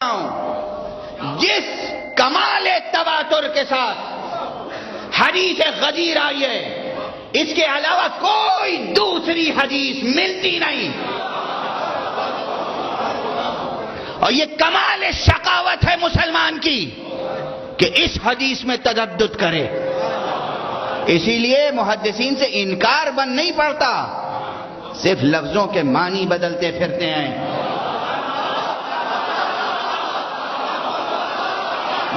جس کمال تواتر کے ساتھ حدیث غدیر آئی ہے، اس کے علاوہ کوئی دوسری حدیث ملتی نہیں، اور یہ کمال شقاوت ہے مسلمان کی کہ اس حدیث میں تجدد کرے۔ اسی لیے محدثین سے انکار بن نہیں پڑتا، صرف لفظوں کے معنی بدلتے پھرتے ہیں۔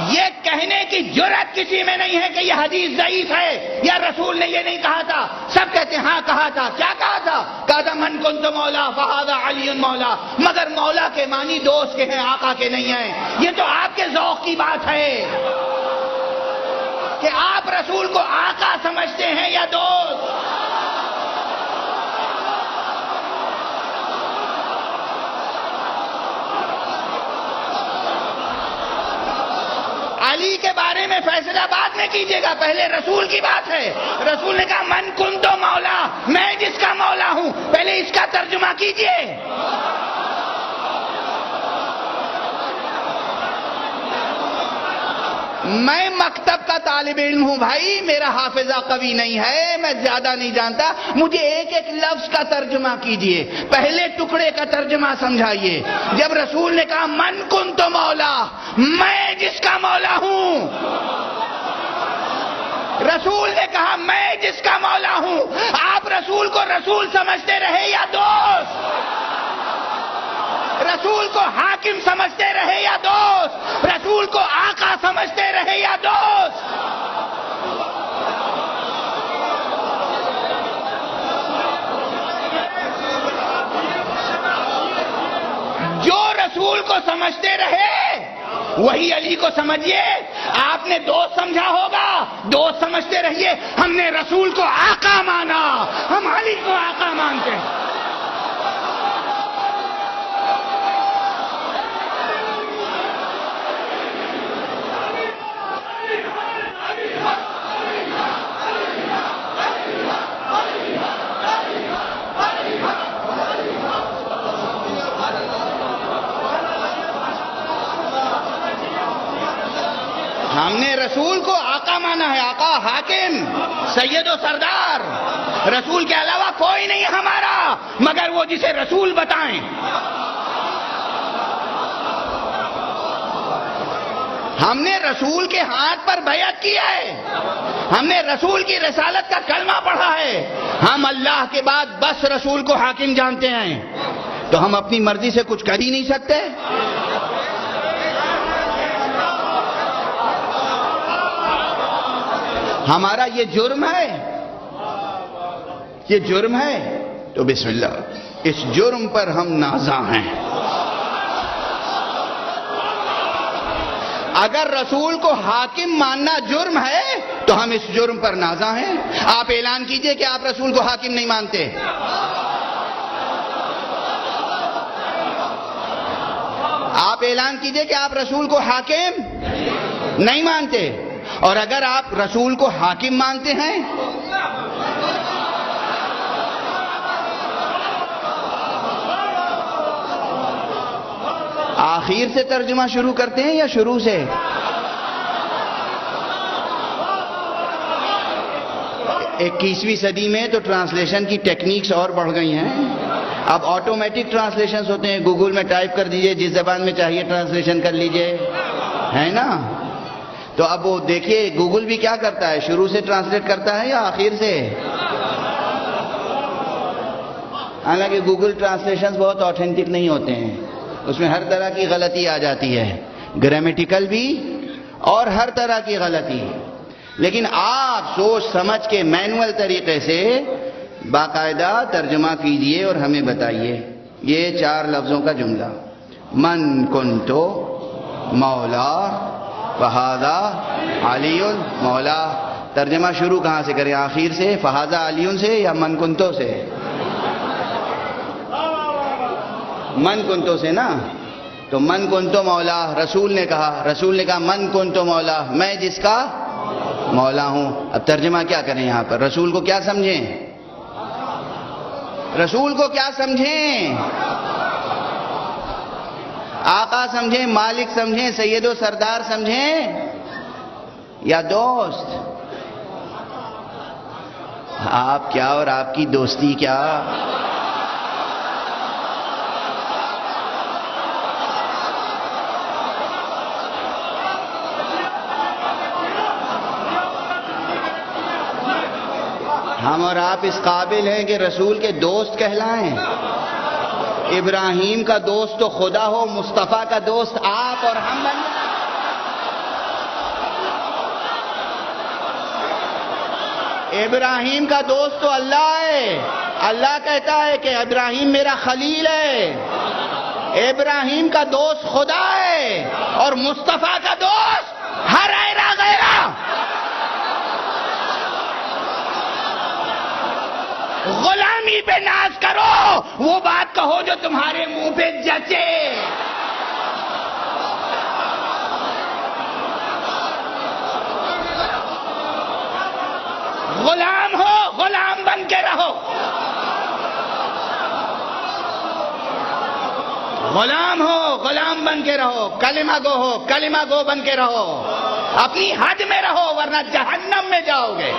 یہ کہنے کی جرأت کسی میں نہیں ہے کہ یہ حدیث ضعیف ہے یا رسول نے یہ نہیں کہا تھا۔ سب کہتے ہیں ہاں کہا تھا۔ کیا کہا تھا؟ کہا تھا من کنت مولا فہذا علی مولا، مگر مولا کے معنی دوست کے ہیں، آقا کے نہیں ہیں۔ یہ تو آپ کے ذوق کی بات ہے کہ آپ رسول کو آقا سمجھتے ہیں یا دوست۔ علی کے بارے میں فیصلہ بعد میں کیجیے گا، پہلے رسول کی بات ہے۔ رسول نے کہا من کنتو مولا، میں جس کا مولا ہوں، پہلے اس کا ترجمہ کیجیے۔ میں مکتب کا طالب علم ہوں بھائی، میرا حافظہ قوی نہیں ہے، میں زیادہ نہیں جانتا، مجھے ایک ایک لفظ کا ترجمہ کیجئے، پہلے ٹکڑے کا ترجمہ سمجھائیے۔ جب رسول نے کہا من کنت مولا، میں جس کا مولا ہوں، رسول نے کہا میں جس کا مولا ہوں، آپ رسول کو رسول سمجھتے رہے یا دوست؟ رسول کو حاکم سمجھتے رہے یا دوست؟ رسول کو آقا سمجھتے رہے یا دوست؟ جو رسول کو سمجھتے رہے وہی علی کو سمجھیے۔ آپ نے دوست سمجھا ہوگا، دوست سمجھتے رہیے۔ ہم نے رسول کو آقا مانا، ہم علی کو آقا مانتے ہیں۔ ہم نے رسول کو آقا مانا ہے، آقا، حاکم، سید و سردار۔ رسول کے علاوہ کوئی نہیں ہمارا مگر وہ جسے رسول بتائیں۔ ہم نے رسول کے ہاتھ پر بیعت کیا ہے، ہم نے رسول کی رسالت کا کلمہ پڑھا ہے۔ ہم اللہ کے بعد بس رسول کو حاکم جانتے ہیں، تو ہم اپنی مرضی سے کچھ کر ہی نہیں سکتے۔ ہمارا یہ جرم ہے، یہ جرم ہے، تو بسم اللہ، اس جرم پر ہم نازاں ہیں۔ اگر رسول کو حاکم ماننا جرم ہے تو ہم اس جرم پر نازاں ہیں۔ آپ اعلان کیجئے کہ آپ رسول کو حاکم نہیں مانتے۔ آپ اعلان کیجئے کہ آپ رسول کو حاکم نہیں مانتے، اور اگر آپ رسول کو حاکم مانتے ہیں آخر سے ترجمہ شروع کرتے ہیں یا شروع سے؟ اکیسویں صدی میں تو ٹرانسلیشن کی ٹیکنیکس اور بڑھ گئی ہیں۔ اب آٹومیٹک ٹرانسلیشنز ہوتے ہیں، گوگل میں ٹائپ کر دیجئے، جس زبان میں چاہیے ٹرانسلیشن کر لیجئے، ہے نا؟ تو اب وہ دیکھیے گوگل بھی کیا کرتا ہے، شروع سے ٹرانسلیٹ کرتا ہے یا آخر سے؟ حالانکہ گوگل ٹرانسلیشنز بہت آتھینٹک نہیں ہوتے ہیں، اس میں ہر طرح کی غلطی آ جاتی ہے، گرامیٹیکل بھی اور ہر طرح کی غلطی۔ لیکن آپ سوچ سمجھ کے مینول طریقے سے باقاعدہ ترجمہ کیجئے اور ہمیں بتائیے۔ یہ 4 لفظوں کا جملہ، من کنتو مولا فہذا علی مولا، ترجمہ شروع کہاں سے کریں؟ آخر سے، فہذا علی سے یا من کنتو سے؟ من کنتو سے نا۔ تو من کنتو مولا، رسول نے کہا من کنتو مولا، میں جس کا مولا ہوں۔ اب ترجمہ کیا کریں یہاں پر؟ رسول کو کیا سمجھیں؟ رسول کو کیا سمجھیں؟ آقا سمجھیں، مالک سمجھیں، سید و سردار سمجھیں یا دوست؟ آپ کیا اور آپ کی دوستی کیا؟ ہم اور آپ اس قابل ہیں کہ رسول کے دوست کہلائیں؟ ابراہیم کا دوست تو خدا ہو، مصطفیٰ کا دوست آپ اور ہم بن جائیں۔ ابراہیم کا دوست تو اللہ ہے، اللہ کہتا ہے کہ ابراہیم میرا خلیل ہے۔ ابراہیم کا دوست خدا ہے اور مصطفیٰ کا دوست ہر ایرا غیرہ۔ غلامی پہ ناز کرو، وہ بات کہو جو تمہارے منہ پہ جچے۔ غلام ہو، غلام بن کے رہو، غلام ہو، غلام بن کے رہو، کلمہ گو ہو، کلمہ گو بن کے رہو، اپنی حد میں رہو ورنہ جہنم میں جاؤ گے۔